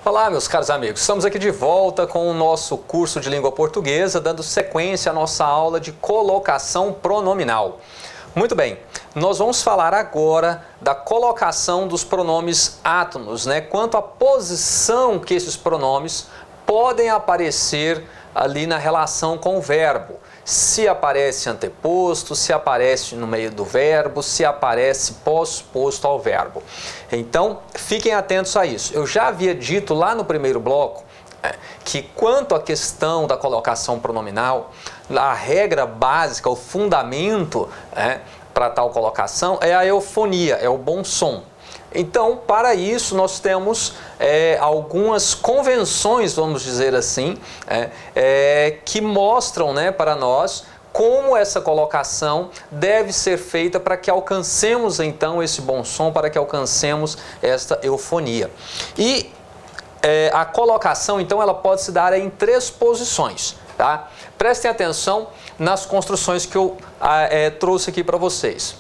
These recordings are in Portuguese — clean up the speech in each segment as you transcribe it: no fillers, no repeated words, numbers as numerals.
Olá, meus caros amigos, estamos aqui de volta com o nosso curso de língua portuguesa, dando sequência à nossa aula de colocação pronominal. Muito bem, nós vamos falar agora da colocação dos pronomes átonos, quanto à posição que esses pronomes podem aparecer ali na relação com o verbo. Se aparece anteposto, se aparece no meio do verbo, se aparece pós-posto ao verbo. Então, fiquem atentos a isso. Eu já havia dito lá no primeiro bloco que quanto à questão da colocação pronominal, a regra básica, o fundamento para tal colocação é a eufonia, é o bom som. Então, para isso, nós temos algumas convenções, vamos dizer assim, que mostram para nós como essa colocação deve ser feita para que alcancemos, então, esse bom som, para que alcancemos esta eufonia. E a colocação, então, ela pode se dar em 3 posições, tá? Prestem atenção nas construções que eu trouxe aqui para vocês.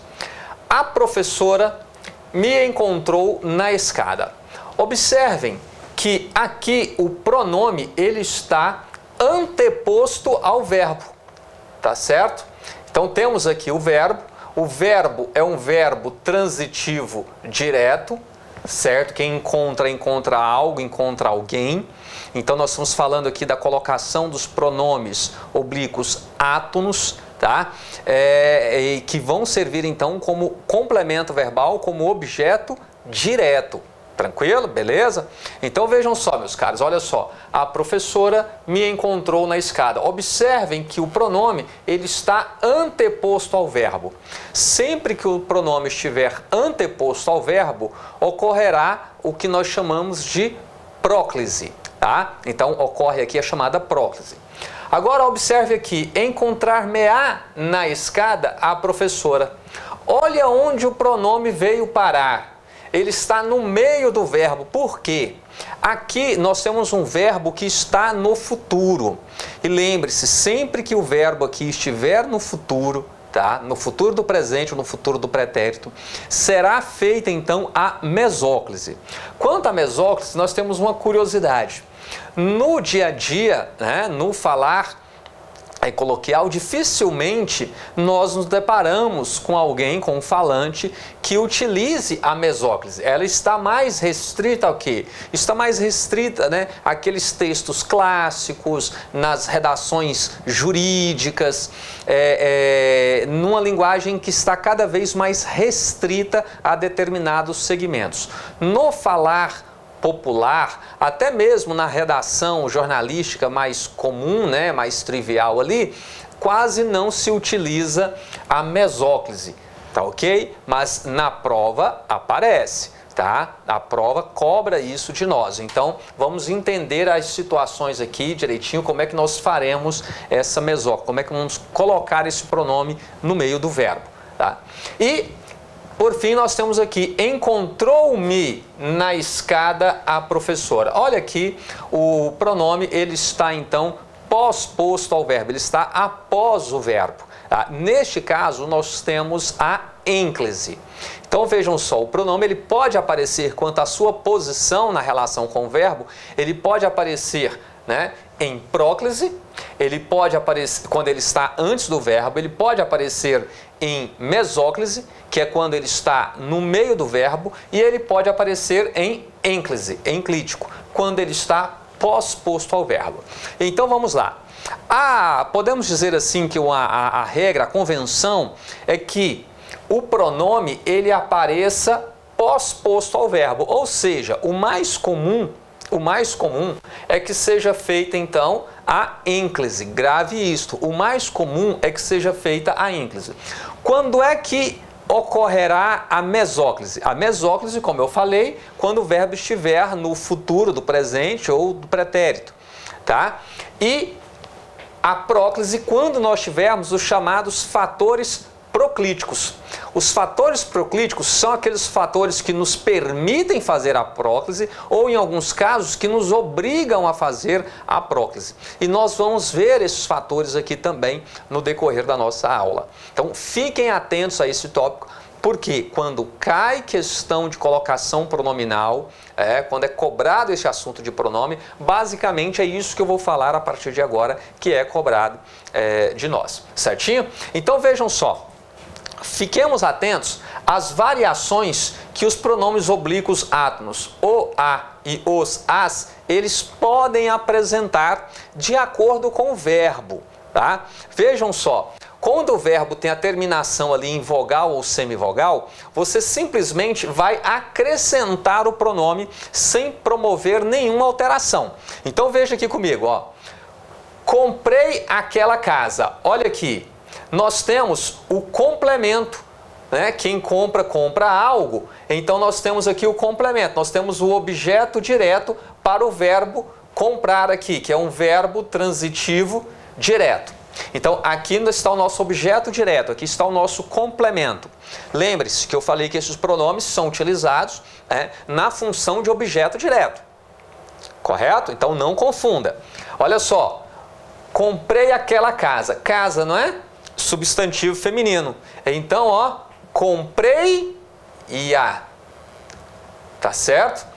A professora me encontrou na escada. Observem que aqui o pronome ele está anteposto ao verbo, tá certo? Então temos aqui o verbo é um verbo transitivo direto, certo? Quem encontra algo, encontra alguém. Então nós estamos falando aqui da colocação dos pronomes oblíquos átonos, tá? Que vão servir então como complemento verbal, como objeto direto. Tranquilo? Beleza? Então vejam só, meus caros, olha só. A professora me encontrou na escada. Observem que o pronome ele está anteposto ao verbo. Sempre que o pronome estiver anteposto ao verbo, ocorrerá o que nós chamamos de próclise, tá? Então ocorre aqui a chamada próclise. Agora observe aqui, encontrar-me-á na escada a professora. Olha onde o pronome veio parar. Ele está no meio do verbo. Por quê? Aqui nós temos um verbo que está no futuro. E lembre-se, sempre que o verbo aqui estiver no futuro, tá? No futuro do presente ou no futuro do pretérito, será feita então a mesóclise. Quanto à mesóclise, nós temos uma curiosidade. No dia a dia, no falar coloquial, dificilmente nós nos deparamos com alguém, com um falante, que utilize a mesóclise. Ela está mais restrita ao quê? Está mais restrita, àqueles textos clássicos, nas redações jurídicas, numa linguagem que está cada vez mais restrita a determinados segmentos. No falar popular, até mesmo na redação jornalística mais comum, mais trivial ali, quase não se utiliza a mesóclise, tá ok? Mas na prova aparece, tá? A prova cobra isso de nós. Então, vamos entender as situações aqui direitinho, como é que nós faremos essa mesóclise, como é que vamos colocar esse pronome no meio do verbo, tá? E por fim, nós temos aqui, encontrou-me na escada a professora. Olha aqui, o pronome, ele está então pós-posto ao verbo, ele está após o verbo. Tá? Neste caso, nós temos a ênclise. Então vejam só, o pronome ele pode aparecer quanto à sua posição na relação com o verbo, ele pode aparecer em próclise, ele pode aparecer quando ele está antes do verbo, ele pode aparecer em mesóclise, que é quando ele está no meio do verbo, e ele pode aparecer em ênclise, enclítico, quando ele está pós-posto ao verbo. Então vamos lá. Podemos dizer assim que a regra, a convenção é que o pronome ele apareça pós-posto ao verbo, ou seja, o mais comum é que seja feita então a ênclise. Grave isto, o mais comum é que seja feita a ênclise. Quando é que ocorrerá a mesóclise? A mesóclise, como eu falei, quando o verbo estiver no futuro do presente ou do pretérito, tá? E a próclise quando nós tivermos os chamados fatores proclíticos. Os fatores proclíticos são aqueles fatores que nos permitem fazer a próclise ou, em alguns casos, que nos obrigam a fazer a próclise. E nós vamos ver esses fatores aqui também no decorrer da nossa aula. Então, fiquem atentos a esse tópico Porque quando cai questão de colocação pronominal, quando é cobrado esse assunto de pronome, basicamente é isso que eu vou falar a partir de agora, que é cobrado de nós, certinho? Então vejam só, fiquemos atentos às variações que os pronomes oblíquos átonos, o, a e os, as, eles podem apresentar de acordo com o verbo, tá? Vejam só. Quando o verbo tem a terminação ali em vogal ou semivogal, você simplesmente vai acrescentar o pronome sem promover nenhuma alteração. Então veja aqui comigo, ó. Comprei aquela casa. Olha aqui, nós temos o complemento, né? Quem compra, compra algo. Então nós temos aqui o complemento, nós temos o objeto direto para o verbo comprar aqui, que é um verbo transitivo direto. Então, aqui está o nosso objeto direto, aqui está o nosso complemento. Lembre-se que eu falei que esses pronomes são utilizados na função de objeto direto. Correto? Então, não confunda. Olha só, comprei aquela casa. Casa, não é? Substantivo feminino. Então, ó, comprei a. Tá certo?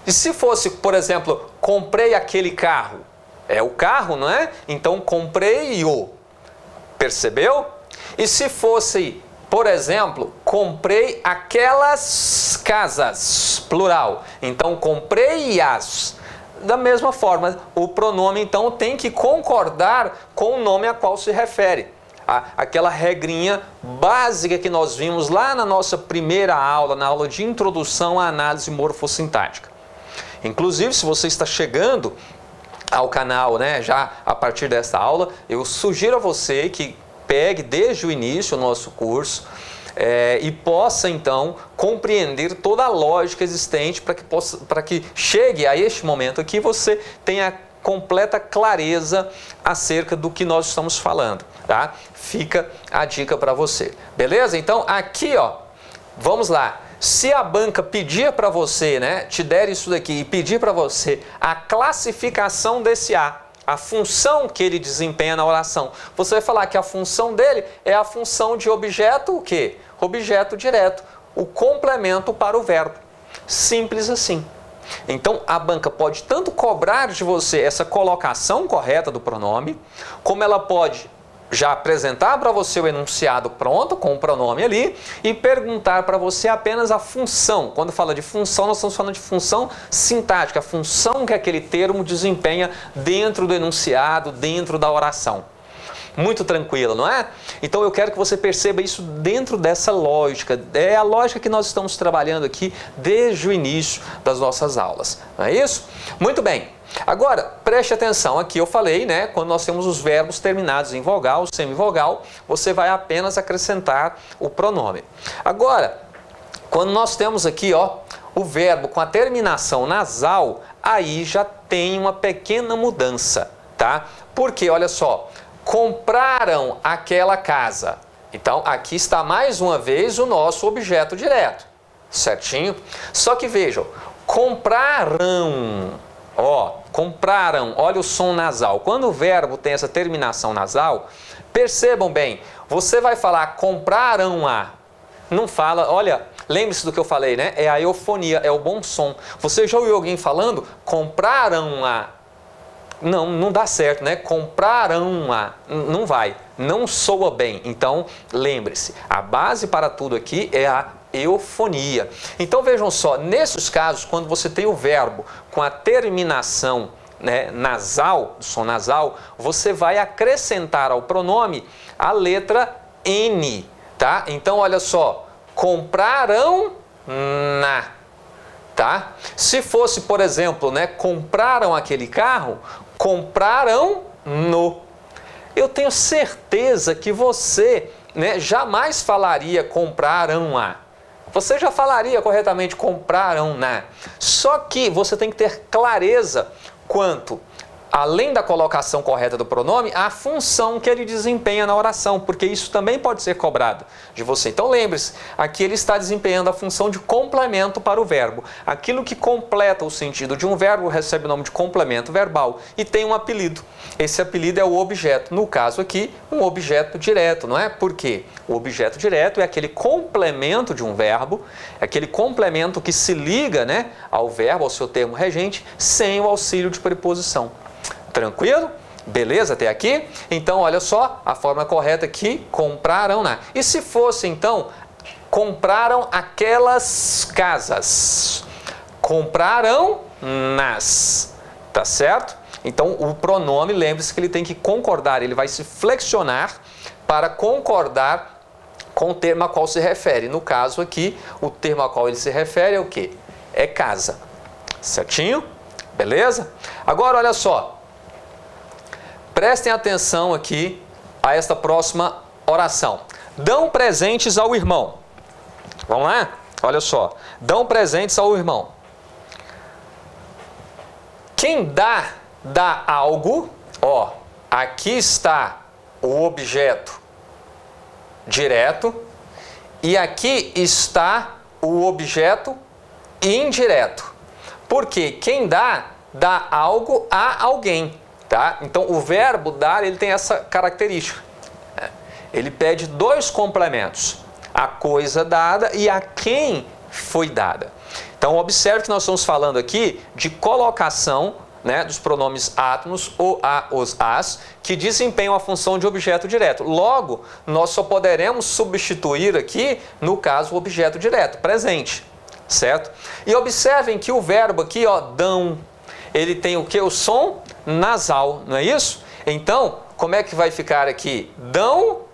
E se fosse, por exemplo, comprei aquele carro? É o carro, não é? Então, comprei-o. Percebeu? E se fosse, por exemplo, comprei aquelas casas, plural. Então, comprei-as. Da mesma forma, o pronome, então, tem que concordar com o nome a qual se refere. Aquela regrinha básica que nós vimos lá na nossa primeira aula, na aula de introdução à análise morfossintática. Inclusive, se você está chegando ao canal, né, já a partir dessa aula, eu sugiro a você que pegue desde o início o nosso curso e possa então compreender toda a lógica existente para que chegue a este momento aqui você tenha completa clareza acerca do que nós estamos falando, tá? Fica a dica para você, beleza? Então aqui, ó, vamos lá. Se a banca pedir para você, né, te der isso daqui e pedir para você a classificação desse a função que ele desempenha na oração, você vai falar que a função dele é a função de objeto, o quê? Objeto direto, o complemento para o verbo. Simples assim. Então, a banca pode tanto cobrar de você essa colocação correta do pronome, como ela pode já apresentar para você o enunciado pronto, com o pronome ali, e perguntar para você apenas a função. Quando fala de função, nós estamos falando de função sintática, a função que aquele termo desempenha dentro do enunciado, dentro da oração. Muito tranquilo, não é? Então eu quero que você perceba isso dentro dessa lógica. É a lógica que nós estamos trabalhando aqui desde o início das nossas aulas. Não é isso? Muito bem. Agora, preste atenção, aqui eu falei, né, quando nós temos os verbos terminados em vogal, semivogal, você vai apenas acrescentar o pronome. Agora, quando nós temos aqui, ó, o verbo com a terminação nasal, aí já tem uma pequena mudança, tá? Porque, olha só, compraram aquela casa. Então, aqui está mais uma vez o nosso objeto direto, certinho? Só que vejam, compraram. Ó, compraram, olha o som nasal. Quando o verbo tem essa terminação nasal, percebam bem, você vai falar compraram a. Não fala, olha, lembre-se do que eu falei, né? É a eufonia, é o bom som. Você já ouviu alguém falando compraram a? Não, não dá certo, né? Compraram a. Não vai, não soa bem. Então, lembre-se, a base para tudo aqui é a eufonia. Então vejam só, nesses casos, quando você tem o verbo com a terminação, né, nasal, som nasal, você vai acrescentar ao pronome a letra N, tá? Então olha só, compraram na, tá? Se fosse, por exemplo, né, compraram aquele carro, compraram no. Eu tenho certeza que você, né, jamais falaria compraram a. Você já falaria corretamente compraram na. Só que você tem que ter clareza quanto além da colocação correta do pronome, a função que ele desempenha na oração, porque isso também pode ser cobrado de você. Então lembre-se, aqui ele está desempenhando a função de complemento para o verbo. Aquilo que completa o sentido de um verbo recebe o nome de complemento verbal e tem um apelido. Esse apelido é o objeto. No caso aqui, um objeto direto, não é? Por quê? O objeto direto é aquele complemento de um verbo, é aquele complemento que se liga, né, ao verbo, ao seu termo regente, sem o auxílio de preposição. Tranquilo? Beleza até aqui? Então, olha só, a forma correta aqui, compraram na. E se fosse, então, compraram aquelas casas? Compraram nas. Tá certo? Então, o pronome, lembre-se que ele tem que concordar, ele vai se flexionar para concordar com o termo a qual se refere. No caso aqui, o termo a qual ele se refere é o quê? É casa. Certinho? Beleza? Agora, olha só. Prestem atenção aqui a esta próxima oração. Dão presentes ao irmão. Vamos lá? Olha só. Dão presentes ao irmão. Quem dá algo, ó, aqui está o objeto direto e aqui está o objeto indireto. Porque quem dá algo a alguém. Tá? Então, o verbo dar, ele tem essa característica. Ele pede dois complementos. A coisa dada e a quem foi dada. Então, observe que nós estamos falando aqui de colocação, né, dos pronomes átomos, o, a, os, as, que desempenham a função de objeto direto. Logo, nós só poderemos substituir aqui, no caso, o objeto direto, presente. Certo? E observem que o verbo aqui, ó, dão, ele tem o que? O som nasal, não é isso? Então, como é que vai ficar aqui? Dão-nos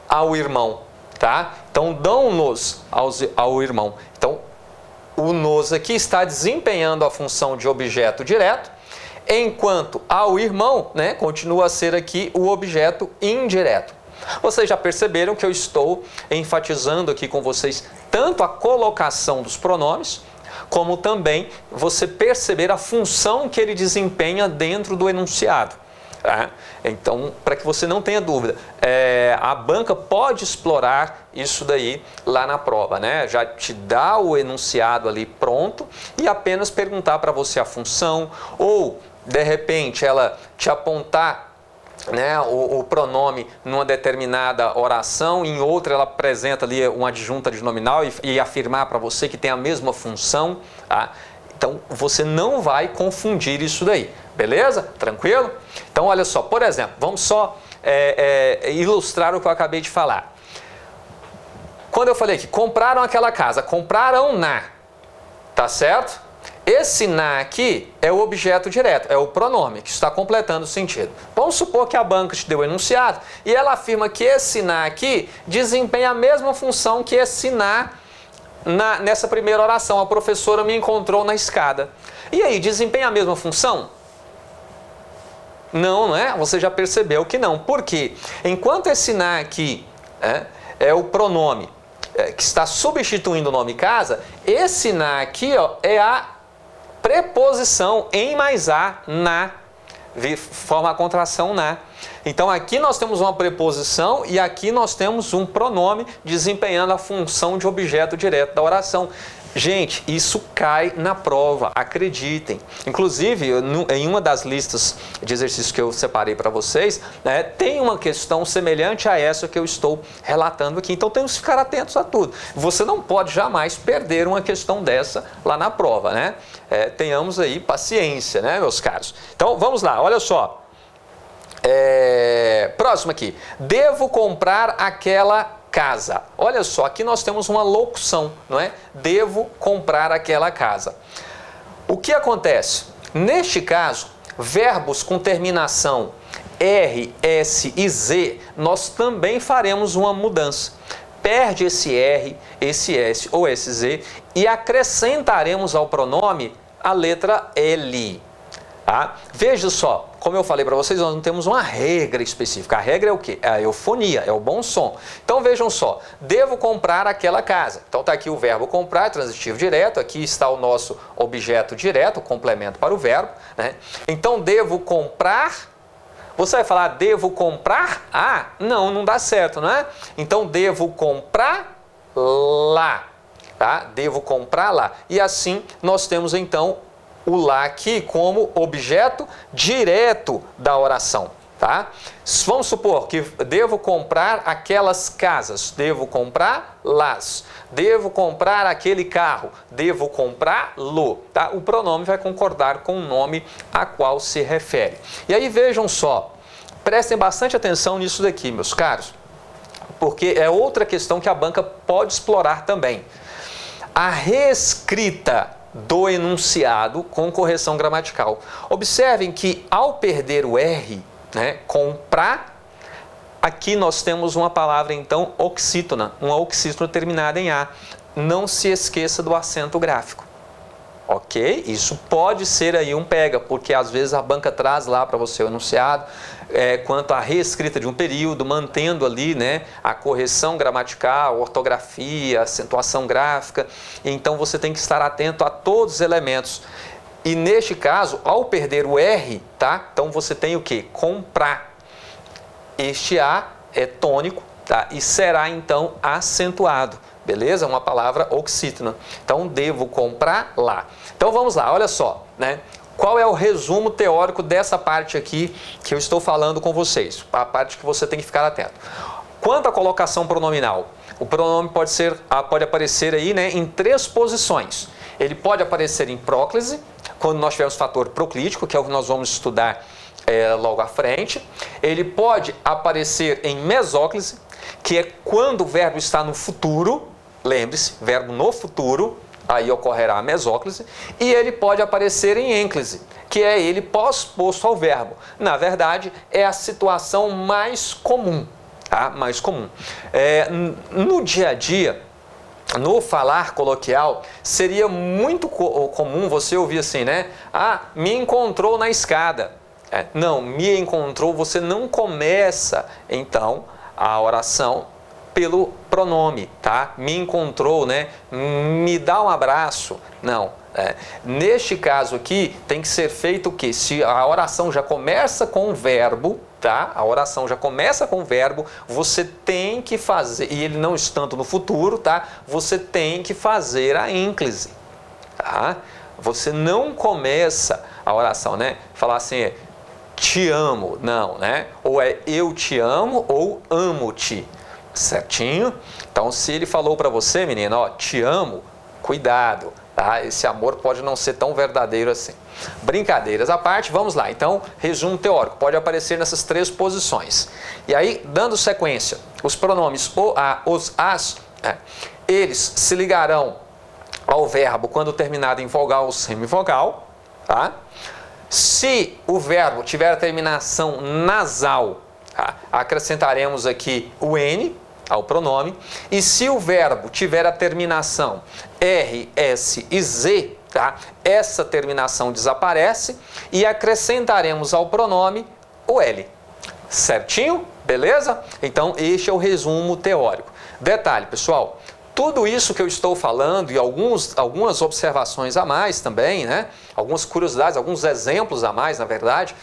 ao irmão, tá? Então, dão-nos ao irmão. Então, o nos aqui está desempenhando a função de objeto direto, enquanto ao irmão, né, continua a ser aqui o objeto indireto. Vocês já perceberam que eu estou enfatizando aqui com vocês tanto a colocação dos pronomes, como também você perceber a função que ele desempenha dentro do enunciado. Tá? Então, para que você não tenha dúvida, a banca pode explorar isso daí lá na prova, né? Já te dá o enunciado ali pronto e apenas perguntar para você a função, ou de repente ela te apontar, né, o pronome numa determinada oração, em outra ela apresenta ali uma adjunta de nominal e afirmar para você que tem a mesma função, tá? Então você não vai confundir isso daí, beleza? Tranquilo? Então olha só, por exemplo, vamos só ilustrar o que eu acabei de falar. Quando eu falei que compraram aquela casa, compraram na, tá certo? Esse na aqui é o objeto direto, é o pronome que está completando o sentido. Vamos supor que a banca te deu o enunciado e ela afirma que esse na aqui desempenha a mesma função que esse na nessa primeira oração. A professora me encontrou na escada. E aí, desempenha a mesma função? Não, não é? Você já percebeu que não. Por quê? Enquanto esse na aqui é o pronome que está substituindo o nome casa, esse na aqui, ó, é a preposição em mais a, na, forma a contração na. Então aqui nós temos uma preposição e aqui nós temos um pronome desempenhando a função de objeto direto da oração. Gente, isso cai na prova, acreditem. Inclusive, em uma das listas de exercícios que eu separei para vocês, né, tem uma questão semelhante a essa que eu estou relatando aqui. Então temos que ficar atentos a tudo. Você não pode jamais perder uma questão dessa lá na prova, né? Tenhamos aí paciência, né, meus caros? Então vamos lá, olha só. Próximo aqui. Devo comprar aquela casa. Olha só, aqui nós temos uma locução, não é? Devo comprar aquela casa. O que acontece? Neste caso, verbos com terminação R, S e Z, nós também faremos uma mudança. Perde esse R, esse S ou esse Z e acrescentaremos ao pronome a letra L. Tá? Veja só, como eu falei para vocês, nós não temos uma regra específica. A regra é o quê? É a eufonia, é o bom som. Então vejam só, devo comprar aquela casa. Então está aqui o verbo comprar, transitivo direto, aqui está o nosso objeto direto, o complemento para o verbo, né? Então devo comprar. Você vai falar, devo comprar? Ah, não dá certo, não é? Então devo comprar lá, tá? Devo comprar lá. E assim nós temos então o lá aqui como objeto direto da oração, tá? Vamos supor que devo comprar aquelas casas, devo comprar las, devo comprar aquele carro, devo comprá-lo, tá? O pronome vai concordar com o nome a qual se refere. E aí vejam só, prestem bastante atenção nisso daqui, meus caros, porque é outra questão que a banca pode explorar também. A reescrita do enunciado com correção gramatical. Observem que ao perder o R, né, comprar, aqui nós temos uma palavra então oxítona, uma oxítona terminada em A. Não se esqueça do acento gráfico. Ok? Isso pode ser aí um pega, porque às vezes a banca traz lá para você o enunciado quanto à reescrita de um período, mantendo ali, né, a correção gramatical, ortografia, acentuação gráfica. Então você tem que estar atento a todos os elementos. E neste caso, ao perder o R, tá? Então você tem o que? Comprar. Este A é tônico, tá? E será então acentuado. Beleza? Uma palavra oxítona. Então, devo comprar lá. Então, vamos lá, olha só, né? Qual é o resumo teórico dessa parte aqui que eu estou falando com vocês? A parte que você tem que ficar atento. Quanto à colocação pronominal, o pronome pode aparecer aí, né, em 3 posições. Ele pode aparecer em próclise, quando nós tivermos fator proclítico, que é o que nós vamos estudar logo à frente. Ele pode aparecer em mesóclise, que é quando o verbo está no futuro. Lembre-se, verbo no futuro, aí ocorrerá a mesóclise. E ele pode aparecer em ênclise, que é ele pós-posto ao verbo. Na verdade, é a situação mais comum, tá? Mais comum. No dia a dia, no falar coloquial, seria muito comum você ouvir assim, né? Ah, me encontrou na escada. Não, me encontrou, você não começa, então, a oração pelo pronome, tá? Me encontrou, né? Me dá um abraço. Não. Neste caso aqui, tem que ser feito o quê? Se a oração já começa com o verbo, tá? A oração já começa com o verbo, você tem que fazer, e ele não estando no futuro, tá? Você tem que fazer a ênclise, tá? Você não começa a oração, né? Falar assim, te amo, não, né? Ou é eu te amo ou amo-te. Certinho? Então, se ele falou para você, menina, ó, te amo, cuidado, tá? Esse amor pode não ser tão verdadeiro assim. Brincadeiras à parte, vamos lá. Então, resumo teórico, pode aparecer nessas 3 posições. E aí, dando sequência, os pronomes o, a, os, as, eles se ligarão ao verbo quando terminado em vogal ou semivogal, tá? Se o verbo tiver a terminação nasal, tá, acrescentaremos aqui o N ao pronome. E se o verbo tiver a terminação R, S e Z, tá, essa terminação desaparece e acrescentaremos ao pronome o L. Certinho? Beleza? Então, este é o resumo teórico. Detalhe, pessoal, tudo isso que eu estou falando e algumas observações a mais também, né? Algumas curiosidades, alguns exemplos a mais, na verdade,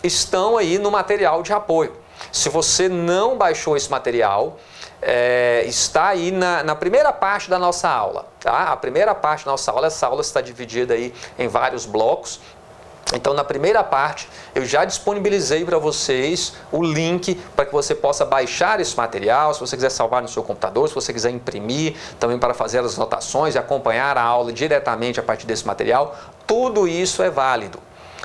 estão aí no material de apoio. Se você não baixou esse material, está aí na primeira parte da nossa aula, tá? A primeira parte da nossa aula, essa aula está dividida aí em vários blocos. Então, na primeira parte, eu já disponibilizei para vocês o link para que você possa baixar esse material, se você quiser salvar no seu computador, se você quiser imprimir, também para fazer as anotações e acompanhar a aula diretamente a partir desse material. Tudo isso é válido,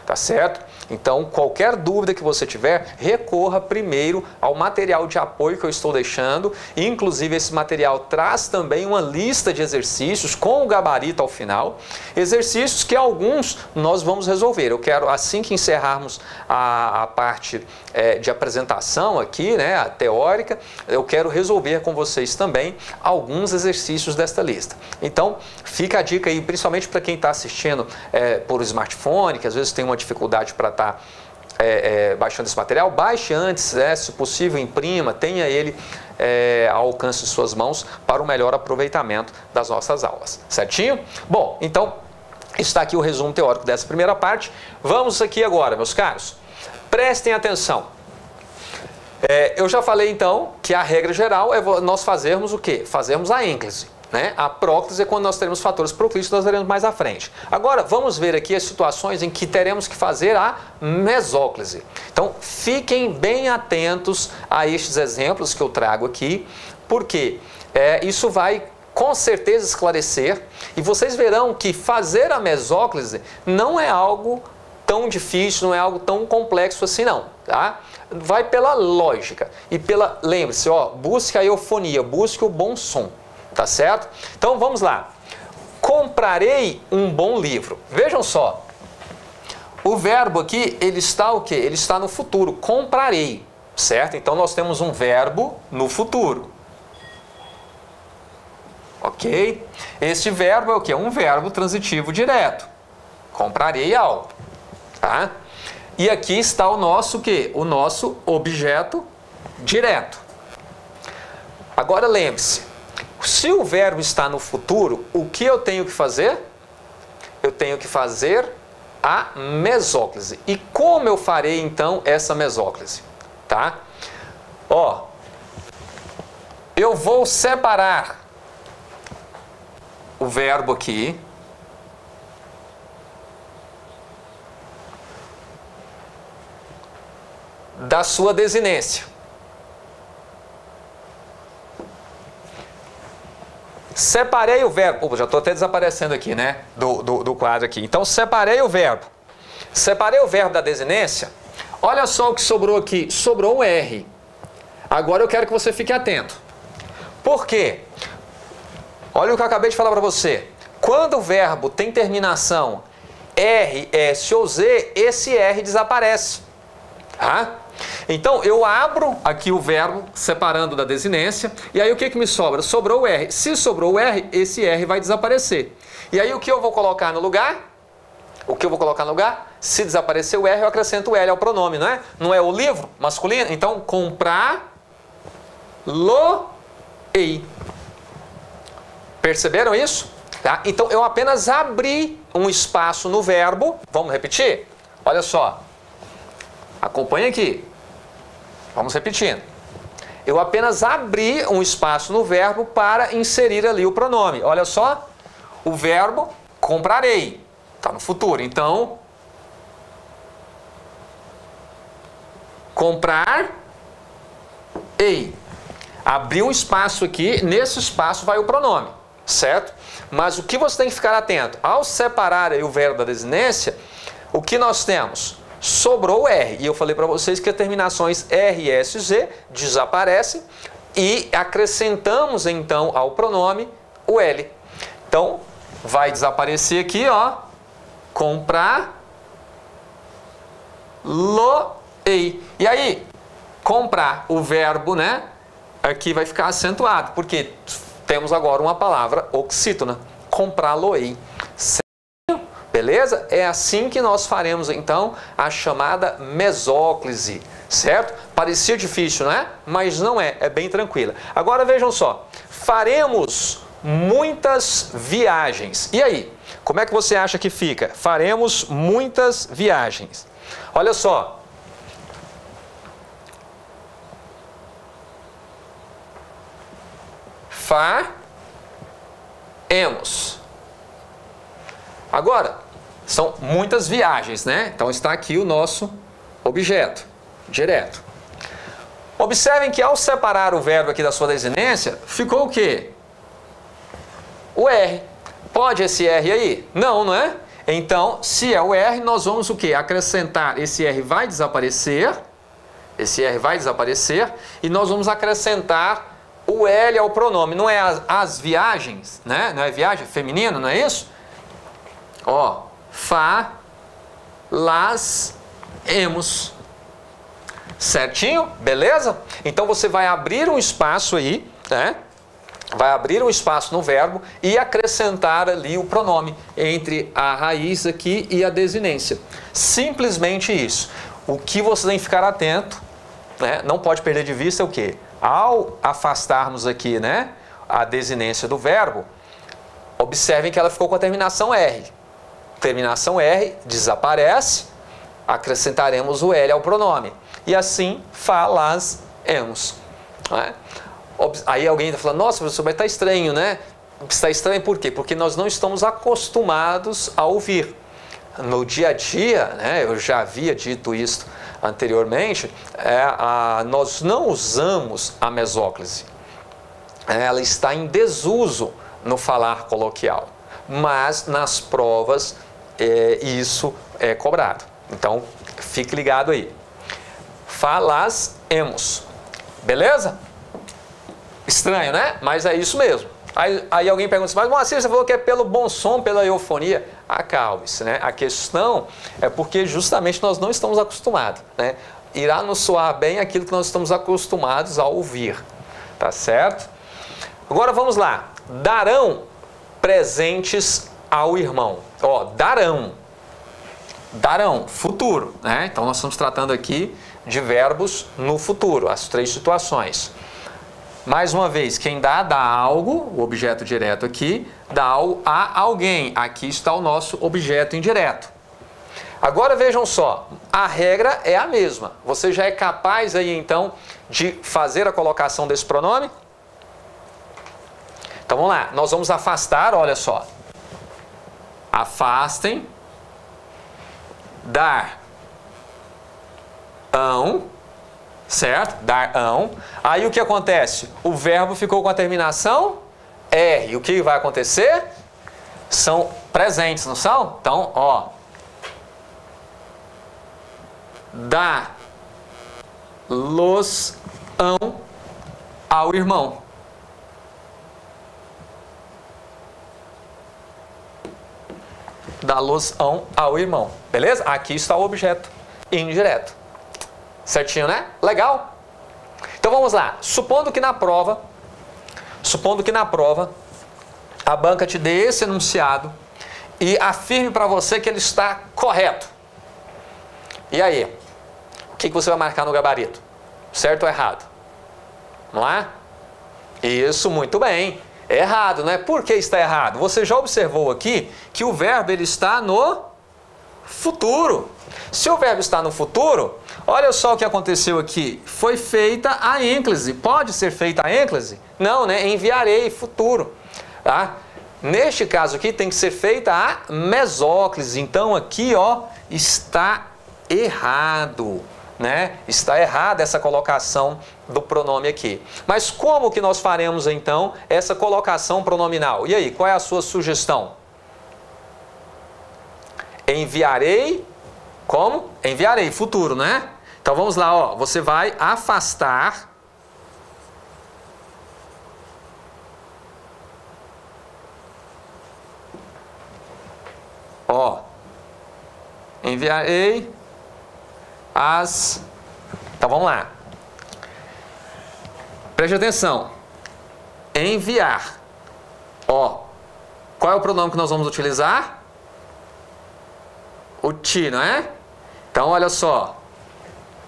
tá certo? Então, qualquer dúvida que você tiver, recorra primeiro ao material de apoio que eu estou deixando. Inclusive, esse material traz também uma lista de exercícios com o gabarito ao final. Exercícios que alguns nós vamos resolver. Eu quero, assim que encerrarmos a parte de apresentação aqui, né, a teórica, eu quero resolver com vocês também alguns exercícios desta lista. Então, fica a dica aí, principalmente para quem está assistindo por smartphone, que às vezes tem uma uma dificuldade para estar baixando esse material, baixe antes, se possível imprima, tenha ele ao alcance de suas mãos para o melhor aproveitamento das nossas aulas, certinho? Bom, então está aqui o resumo teórico dessa primeira parte. Vamos aqui agora, meus caros, prestem atenção. Eu já falei então que a regra geral é nós fazermos o quê? Fazermos a ênclise. A próclise é quando nós teremos fatores proclísticos, nós veremos mais à frente. Agora, vamos ver aqui as situações em que teremos que fazer a mesóclise. Então, fiquem bem atentos a estes exemplos que eu trago aqui, porque isso vai com certeza esclarecer, e vocês verão que fazer a mesóclise não é algo tão difícil, não é algo tão complexo assim não, tá? Vai pela lógica e pela, lembre-se, busque a eufonia, busque o bom som. Tá certo? Então vamos lá. Comprarei um bom livro. Vejam só. O verbo aqui, ele está o quê? Ele está no futuro. Comprarei. Certo? Então nós temos um verbo no futuro. Ok? Este verbo é o quê? Um verbo transitivo direto. Comprarei algo. Tá? E aqui está o nosso o quê? O nosso objeto direto. Agora lembre-se. Se o verbo está no futuro, o que eu tenho que fazer? Eu tenho que fazer a mesóclise. E como eu farei então essa mesóclise? Tá? Eu vou separar o verbo aqui da sua desinência. Separei o verbo, já estou até desaparecendo aqui, né, do quadro aqui. Então, separei o verbo. Separei o verbo da desinência. Olha só o que sobrou aqui. Sobrou um R. Agora eu quero que você fique atento. Por quê? Olha o que eu acabei de falar para você. Quando o verbo tem terminação R, S ou Z, esse R desaparece. Tá? Então, eu abro aqui o verbo separando da desinência, e aí o que me sobra? Sobrou o R. Se sobrou o R, esse R vai desaparecer. E aí o que eu vou colocar no lugar? O que eu vou colocar no lugar? Se desaparecer o R, eu acrescento o L ao pronome, não é? Não é o livro masculino? Então, comprar-lo-ei. Perceberam isso? Tá? Então, eu apenas abri um espaço no verbo. Vamos repetir? Olha só. Acompanhe aqui. Vamos repetindo. Eu apenas abri um espaço no verbo para inserir ali o pronome. Olha só. O verbo comprarei. Está no futuro. Então, comprar-ei. Abri um espaço aqui. Nesse espaço vai o pronome. Certo? Mas o que você tem que ficar atento? Ao separar aí o verbo da desinência, o que nós temos? Sobrou o R. E eu falei para vocês que as terminações R, S e Z desaparecem e acrescentamos então ao pronome o L. Então, vai desaparecer aqui, ó, comprar-lo-ei. E aí, comprar, o verbo, né, aqui vai ficar acentuado, porque temos agora uma palavra oxítona, comprá-lo-ei. Beleza? É assim que nós faremos, então, a chamada mesóclise, certo? Parecia difícil, não é? Mas não é, é bem tranquila. Agora, vejam só, faremos muitas viagens. E aí, como é que você acha que fica? Faremos muitas viagens. Olha só. Faremos. Agora, são muitas viagens, né? Então está aqui o nosso objeto direto. Observem que ao separar o verbo aqui da sua desinência, ficou o quê? O R. Pode esse R aí? Não, não é? Então, se é o R, nós vamos o quê? Acrescentar, esse R vai desaparecer, esse R vai desaparecer, e nós vamos acrescentar o L ao pronome. Não é as viagens, né? Não é viagem feminino, não é isso? Ó, emos. Certinho? Beleza? Então você vai abrir um espaço aí, né? vai abrir um espaço no verbo e acrescentar ali o pronome entre a raiz aqui e a desinência. Simplesmente isso. O que você tem que ficar atento, né, não pode perder de vista é o quê? Ao afastarmos aqui, né, a desinência do verbo, observem que ela ficou com a terminação R. Terminação R desaparece, acrescentaremos o L ao pronome. E assim, falamos. Né? Aí alguém está falando, nossa, professor, mas está estranho, né? Está estranho por quê? Porque nós não estamos acostumados a ouvir. No dia a dia, né, eu já havia dito isso anteriormente, nós não usamos a mesóclise. Ela está em desuso no falar coloquial, mas nas provas isso é cobrado. Então, fique ligado aí. Falamos. Beleza? Estranho, né? Mas é isso mesmo. Aí alguém pergunta assim, mas Moacir, você falou que é pelo bom som, pela eufonia. Acalme-se, né? A questão é porque justamente nós não estamos acostumados, né? Irá nos soar bem aquilo que nós estamos acostumados a ouvir. Tá certo? Agora vamos lá. Darão presentes ao irmão. Ó, darão. Darão, futuro, né? Então nós estamos tratando aqui de verbos no futuro, as três situações. Mais uma vez, quem dá algo, o objeto direto aqui, dá algo a alguém. Aqui está o nosso objeto indireto. Agora vejam só, a regra é a mesma. Você já é capaz aí então de fazer a colocação desse pronome? Então vamos lá, nós vamos afastar, olha só. Afastem, dar-ão, certo? Dar-ão. Aí o que acontece? O verbo ficou com a terminação R. E o que vai acontecer? São presentes, não são? Então, ó. Dá-los-ão ao irmão. Dá-los-ão ao irmão. Beleza? Aqui está o objeto indireto. Certinho, né? Legal? Então vamos lá. Supondo que na prova a banca te dê esse enunciado e afirme para você que ele está correto. E aí? O que você vai marcar no gabarito? Certo ou errado? Vamos lá? Isso, muito bem. É errado, né? Por que está errado? Você já observou aqui que o verbo ele está no futuro. Se o verbo está no futuro, olha só o que aconteceu aqui. Foi feita a ênclise. Pode ser feita a ênclise? Não, né? Enviarei, futuro. Tá? Neste caso aqui tem que ser feita a mesóclise. Então aqui, ó, está errado, né? Está errada essa colocação do pronome aqui. Mas como que nós faremos então essa colocação pronominal? E aí, qual é a sua sugestão? Enviarei, como? Enviarei, futuro, né? Então vamos lá, ó, você vai afastar ó, enviarei as... Então vamos lá. Preste atenção. Enviar. Ó, qual é o pronome que nós vamos utilizar? O ti, não é? Então olha só.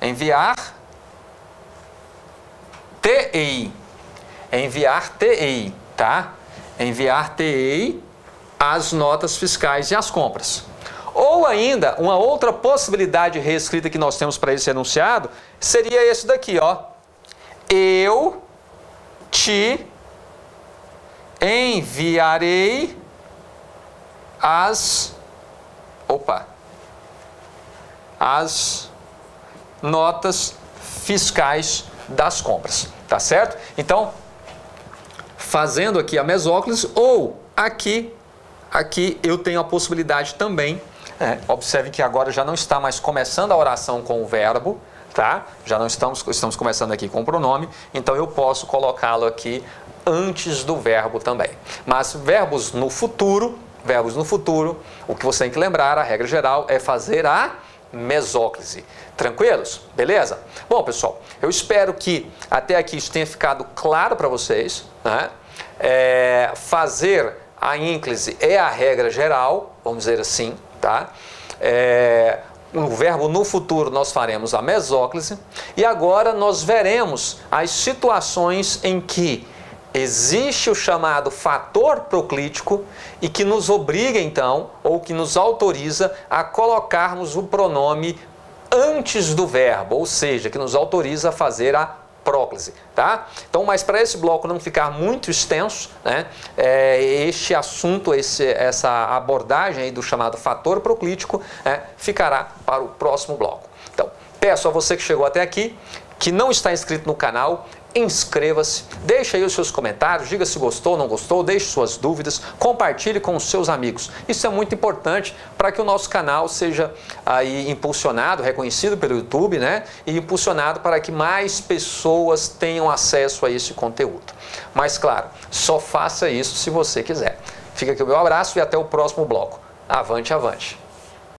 Enviar TEI. Enviar TEI, tá? Enviar TEI as notas fiscais e as compras. Ou ainda, uma outra possibilidade reescrita que nós temos para esse enunciado seria esse daqui, ó. Eu te enviarei as notas fiscais das compras, tá certo? Então, fazendo aqui a mesóclise, ou aqui eu tenho a possibilidade também, observe que agora já não está mais começando a oração com o verbo, tá? Já não estamos começando aqui com o pronome, então eu posso colocá-lo aqui antes do verbo também. Mas verbos no futuro, o que você tem que lembrar, a regra geral, é fazer a mesóclise. Tranquilos? Beleza? Bom, pessoal, eu espero que até aqui isso tenha ficado claro para vocês, né? fazer a ínclise é a regra geral, vamos dizer assim, tá? No verbo no futuro nós faremos a mesóclise e agora nós veremos as situações em que existe o chamado fator proclítico e que nos obriga então, ou que nos autoriza a colocarmos o pronome antes do verbo, ou seja, que nos autoriza a fazer a próclise, tá? Então, mas para esse bloco não ficar muito extenso, né, este assunto, essa abordagem aí do chamado fator proclítico, ficará para o próximo bloco. Então, peço a você que chegou até aqui, que não está inscrito no canal, inscreva-se, deixe aí os seus comentários, diga se gostou ou não gostou, deixe suas dúvidas, compartilhe com os seus amigos. Isso é muito importante para que o nosso canal seja aí impulsionado, reconhecido pelo YouTube, né? E impulsionado para que mais pessoas tenham acesso a esse conteúdo. Mas claro, só faça isso se você quiser. Fica aqui o meu abraço e até o próximo bloco. Avante, avante!